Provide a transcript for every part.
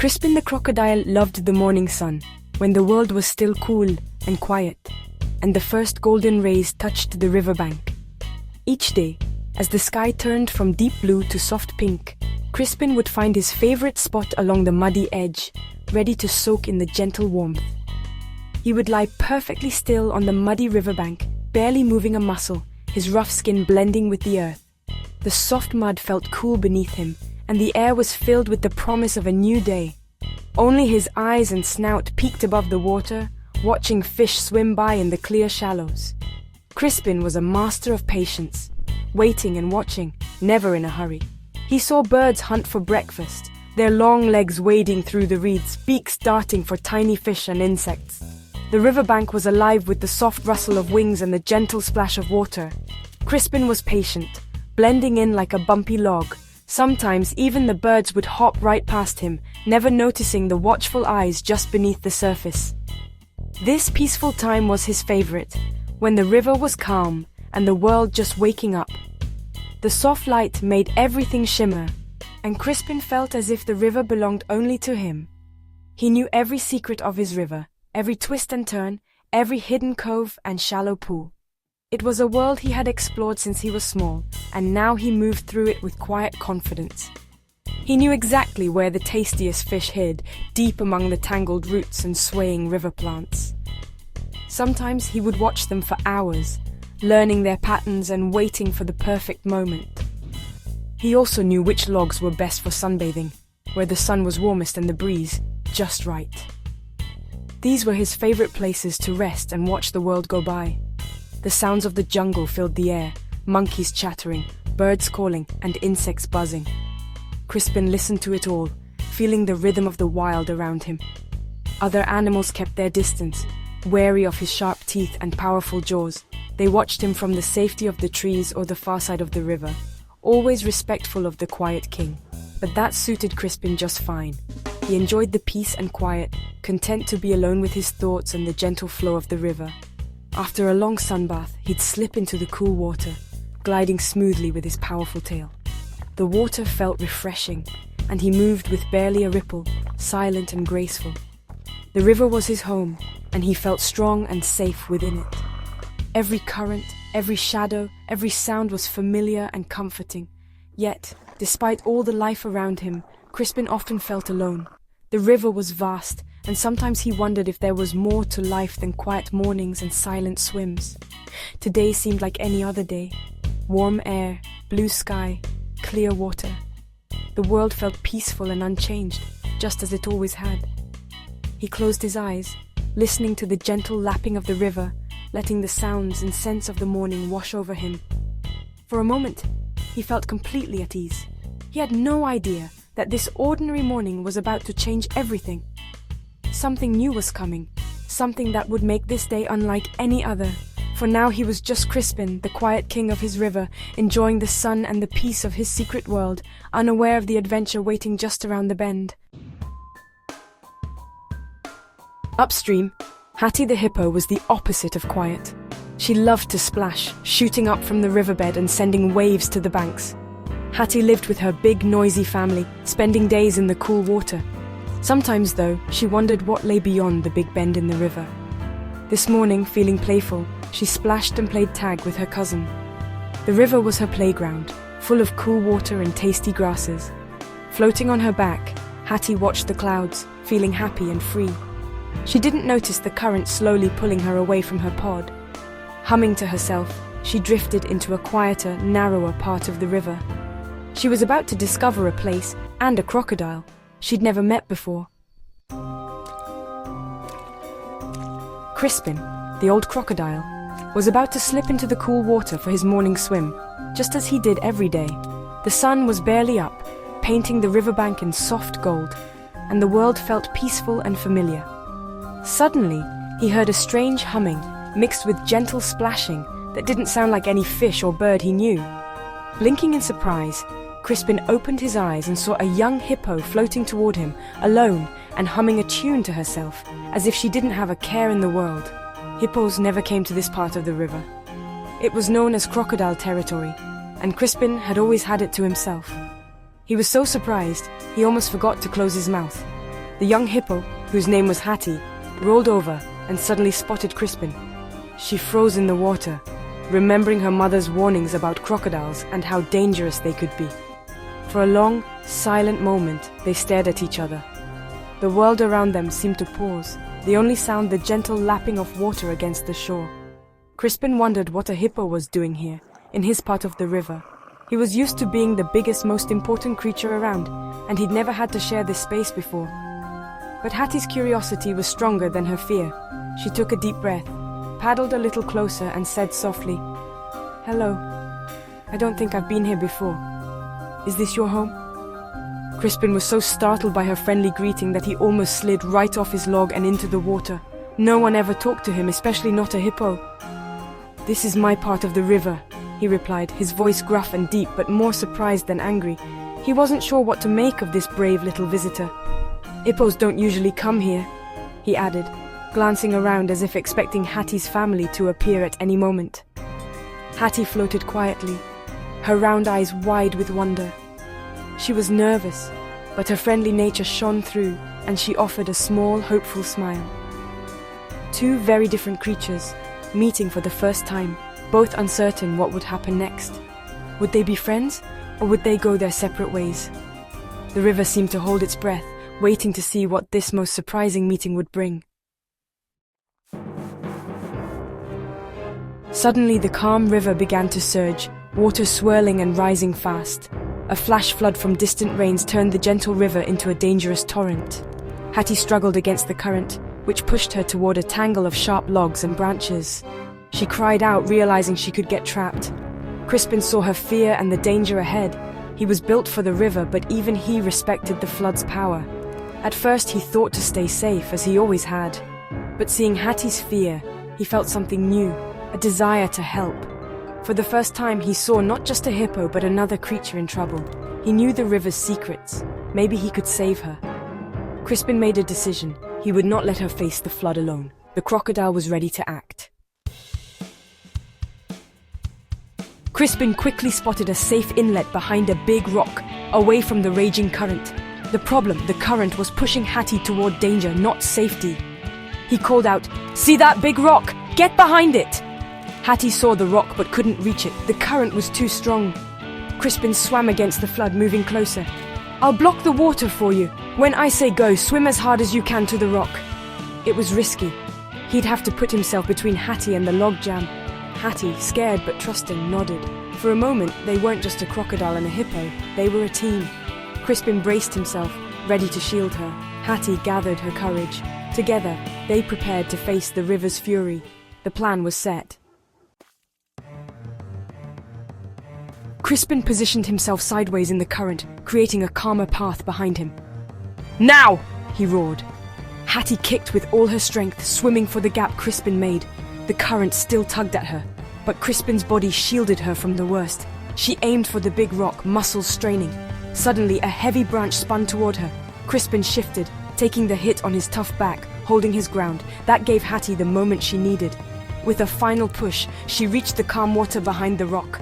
Crispin the crocodile loved the morning sun, when the world was still cool and quiet, and the first golden rays touched the riverbank. Each day, as the sky turned from deep blue to soft pink, Crispin would find his favorite spot along the muddy edge, ready to soak in the gentle warmth. He would lie perfectly still on the muddy riverbank, barely moving a muscle, his rough skin blending with the earth. The soft mud felt cool beneath him, and the air was filled with the promise of a new day. Only his eyes and snout peeked above the water, watching fish swim by in the clear shallows. Crispin was a master of patience, waiting and watching, never in a hurry. He saw birds hunt for breakfast, their long legs wading through the reeds, beaks darting for tiny fish and insects. The riverbank was alive with the soft rustle of wings and the gentle splash of water. Crispin was patient, blending in like a bumpy log. Sometimes even the birds would hop right past him, never noticing the watchful eyes just beneath the surface. This peaceful time was his favorite, when the river was calm and the world just waking up. The soft light made everything shimmer, and Crispin felt as if the river belonged only to him. He knew every secret of his river, every twist and turn, every hidden cove and shallow pool. It was a world he had explored since he was small, and now he moved through it with quiet confidence. He knew exactly where the tastiest fish hid, deep among the tangled roots and swaying river plants. Sometimes he would watch them for hours, learning their patterns and waiting for the perfect moment. He also knew which logs were best for sunbathing, where the sun was warmest and the breeze just right. These were his favorite places to rest and watch the world go by. The sounds of the jungle filled the air, monkeys chattering, birds calling, and insects buzzing. Crispin listened to it all, feeling the rhythm of the wild around him. Other animals kept their distance, wary of his sharp teeth and powerful jaws. They watched him from the safety of the trees or the far side of the river, always respectful of the quiet king. But that suited Crispin just fine. He enjoyed the peace and quiet, content to be alone with his thoughts and the gentle flow of the river. After a long sunbath, he'd slip into the cool water, gliding smoothly with his powerful tail. The water felt refreshing, and he moved with barely a ripple, silent and graceful. The river was his home, and he felt strong and safe within it. Every current, every shadow, every sound was familiar and comforting. Yet, despite all the life around him, Crispin often felt alone. The river was vast, and sometimes he wondered if there was more to life than quiet mornings and silent swims. Today seemed like any other day. Warm air, blue sky, clear water. The world felt peaceful and unchanged, just as it always had. He closed his eyes, listening to the gentle lapping of the river, letting the sounds and scents of the morning wash over him. For a moment, he felt completely at ease. He had no idea that this ordinary morning was about to change everything. Something new was coming, something that would make this day unlike any other. For now he was just Crispin, the quiet king of his river, enjoying the sun and the peace of his secret world, unaware of the adventure waiting just around the bend. Upstream, Hattie the hippo was the opposite of quiet. She loved to splash, shooting up from the riverbed and sending waves to the banks. Hattie lived with her big, noisy family, spending days in the cool water. Sometimes, though, she wondered what lay beyond the big bend in the river. This morning, feeling playful, she splashed and played tag with her cousin. The river was her playground, full of cool water and tasty grasses. Floating on her back, Hattie watched the clouds, feeling happy and free. She didn't notice the current slowly pulling her away from her pod. Humming to herself, she drifted into a quieter, narrower part of the river. She was about to discover a place and a crocodile she'd never met before. Crispin, the old crocodile, was about to slip into the cool water for his morning swim, just as he did every day. The sun was barely up, painting the riverbank in soft gold, and the world felt peaceful and familiar. Suddenly, he heard a strange humming, mixed with gentle splashing that didn't sound like any fish or bird he knew. Blinking in surprise, Crispin opened his eyes and saw a young hippo floating toward him, alone and humming a tune to herself, as if she didn't have a care in the world. Hippos never came to this part of the river. It was known as crocodile territory, and Crispin had always had it to himself. He was so surprised, he almost forgot to close his mouth. The young hippo, whose name was Hattie, rolled over and suddenly spotted Crispin. She froze in the water, remembering her mother's warnings about crocodiles and how dangerous they could be. For a long, silent moment, they stared at each other. The world around them seemed to pause, the only sound the gentle lapping of water against the shore. Crispin wondered what a hippo was doing here, in his part of the river. He was used to being the biggest, most important creature around, and he'd never had to share this space before. But Hattie's curiosity was stronger than her fear. She took a deep breath, paddled a little closer, and said softly, "Hello. I don't think I've been here before. Is this your home?" Crispin was so startled by her friendly greeting that he almost slid right off his log and into the water. No one ever talked to him, especially not a hippo. "This is my part of the river," he replied, his voice gruff and deep, but more surprised than angry. He wasn't sure what to make of this brave little visitor. "Hippos don't usually come here," he added, glancing around as if expecting Hattie's family to appear at any moment. Hattie floated quietly, her round eyes wide with wonder. She was nervous, but her friendly nature shone through, and she offered a small, hopeful smile. Two very different creatures, meeting for the first time, both uncertain what would happen next. Would they be friends, or would they go their separate ways? The river seemed to hold its breath, waiting to see what this most surprising meeting would bring. Suddenly, the calm river began to surge, water swirling and rising fast. A flash flood from distant rains turned the gentle river into a dangerous torrent. Hattie struggled against the current, which pushed her toward a tangle of sharp logs and branches. She cried out, realizing she could get trapped. Crispin saw her fear and the danger ahead. He was built for the river, but even he respected the flood's power. At first, he thought to stay safe, as he always had. But seeing Hattie's fear, he felt something new, a desire to help. For the first time, he saw not just a hippo, but another creature in trouble. He knew the river's secrets. Maybe he could save her. Crispin made a decision. He would not let her face the flood alone. The crocodile was ready to act. Crispin quickly spotted a safe inlet behind a big rock, away from the raging current. The problem, the current, was pushing Hattie toward danger, not safety. He called out, "See that big rock? Get behind it!" Hattie saw the rock but couldn't reach it. The current was too strong. Crispin swam against the flood, moving closer. "I'll block the water for you. When I say go, swim as hard as you can to the rock." It was risky. He'd have to put himself between Hattie and the logjam. Hattie, scared but trusting, nodded. For a moment, they weren't just a crocodile and a hippo. They were a team. Crispin braced himself, ready to shield her. Hattie gathered her courage. Together, they prepared to face the river's fury. The plan was set. Crispin positioned himself sideways in the current, creating a calmer path behind him. "Now!" he roared. Hattie kicked with all her strength, swimming for the gap Crispin made. The current still tugged at her, but Crispin's body shielded her from the worst. She aimed for the big rock, muscles straining. Suddenly, a heavy branch spun toward her. Crispin shifted, taking the hit on his tough back, holding his ground. That gave Hattie the moment she needed. With a final push, she reached the calm water behind the rock.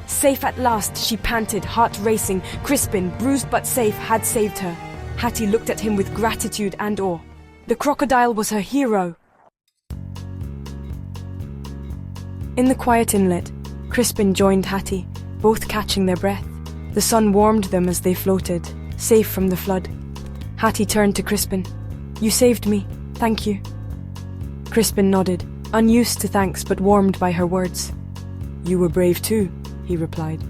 Safe at last, she panted, heart racing. Crispin, bruised but safe, had saved her. Hattie looked at him with gratitude and awe. The crocodile was her hero. In the quiet inlet, Crispin joined Hattie, both catching their breath. The sun warmed them as they floated, safe from the flood. Hattie turned to Crispin. "You saved me. Thank you." Crispin nodded, unused to thanks but warmed by her words. "You were brave too," he replied.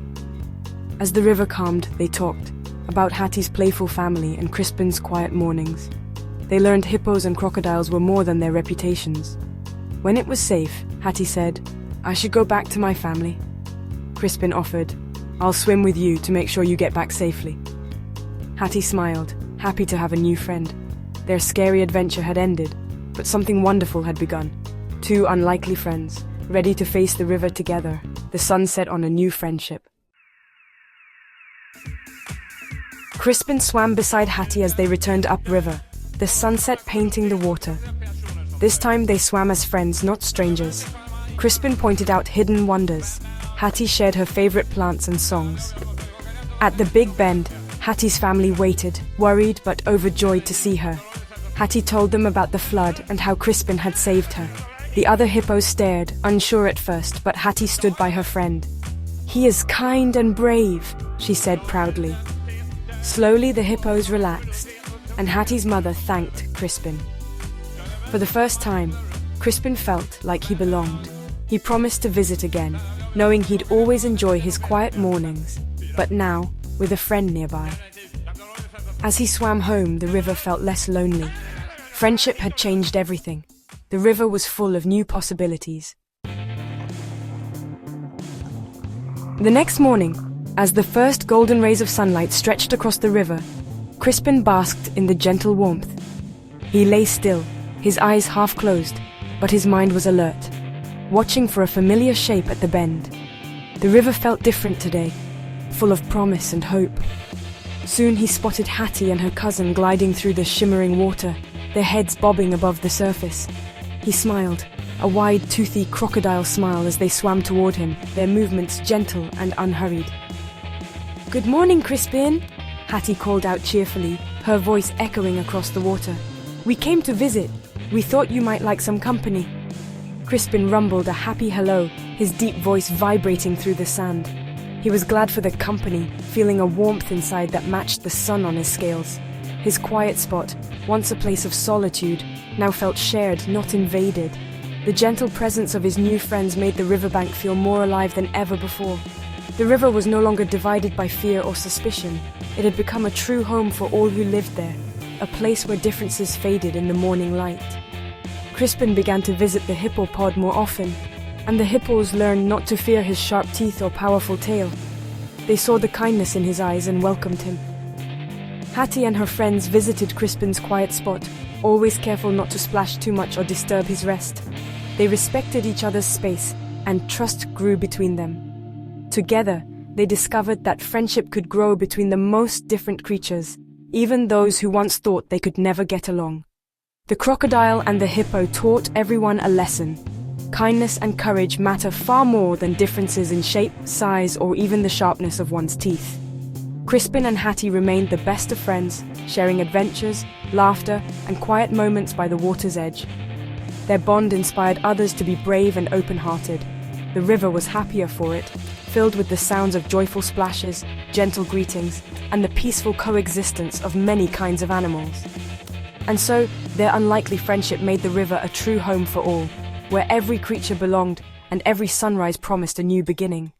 As the river calmed, they talked about Hattie's playful family and Crispin's quiet mornings. They learned hippos and crocodiles were more than their reputations. When it was safe, Hattie said, "I should go back to my family." Crispin offered, "I'll swim with you to make sure you get back safely." Hattie smiled, happy to have a new friend. Their scary adventure had ended, but something wonderful had begun. Two unlikely friends, ready to face the river together. The sun set on a new friendship. Crispin swam beside Hattie as they returned upriver, the sunset painting the water. This time they swam as friends, not strangers. Crispin pointed out hidden wonders. Hattie shared her favorite plants and songs. At the big bend, Hattie's family waited, worried but overjoyed to see her. Hattie told them about the flood and how Crispin had saved her. The other hippos stared, unsure at first, but Hattie stood by her friend. "He is kind and brave," she said proudly. Slowly the hippos relaxed, and Hattie's mother thanked Crispin. For the first time, Crispin felt like he belonged. He promised to visit again, knowing he'd always enjoy his quiet mornings, but now with a friend nearby. As he swam home, the river felt less lonely. Friendship had changed everything. The river was full of new possibilities. The next morning, as the first golden rays of sunlight stretched across the river, Crispin basked in the gentle warmth. He lay still, his eyes half closed, but his mind was alert, watching for a familiar shape at the bend. The river felt different today, full of promise and hope. Soon he spotted Hattie and her cousin gliding through the shimmering water, their heads bobbing above the surface. He smiled, a wide, toothy crocodile smile as they swam toward him, their movements gentle and unhurried. "Good morning, Crispin," Hattie called out cheerfully, her voice echoing across the water. "We came to visit. We thought you might like some company." Crispin rumbled a happy hello, his deep voice vibrating through the sand. He was glad for the company, feeling a warmth inside that matched the sun on his scales. His quiet spot, once a place of solitude, now felt shared, not invaded. The gentle presence of his new friends made the riverbank feel more alive than ever before. The river was no longer divided by fear or suspicion. It had become a true home for all who lived there, a place where differences faded in the morning light. Crispin began to visit the hippo pod more often, and the hippos learned not to fear his sharp teeth or powerful tail. They saw the kindness in his eyes and welcomed him. Hattie and her friends visited Crispin's quiet spot, always careful not to splash too much or disturb his rest. They respected each other's space, and trust grew between them. Together, they discovered that friendship could grow between the most different creatures, even those who once thought they could never get along. The crocodile and the hippo taught everyone a lesson. Kindness and courage matter far more than differences in shape, size, or even the sharpness of one's teeth. Crispin and Hattie remained the best of friends, sharing adventures, laughter, and quiet moments by the water's edge. Their bond inspired others to be brave and open-hearted. The river was happier for it, filled with the sounds of joyful splashes, gentle greetings, and the peaceful coexistence of many kinds of animals. And so, their unlikely friendship made the river a true home for all, where every creature belonged and every sunrise promised a new beginning.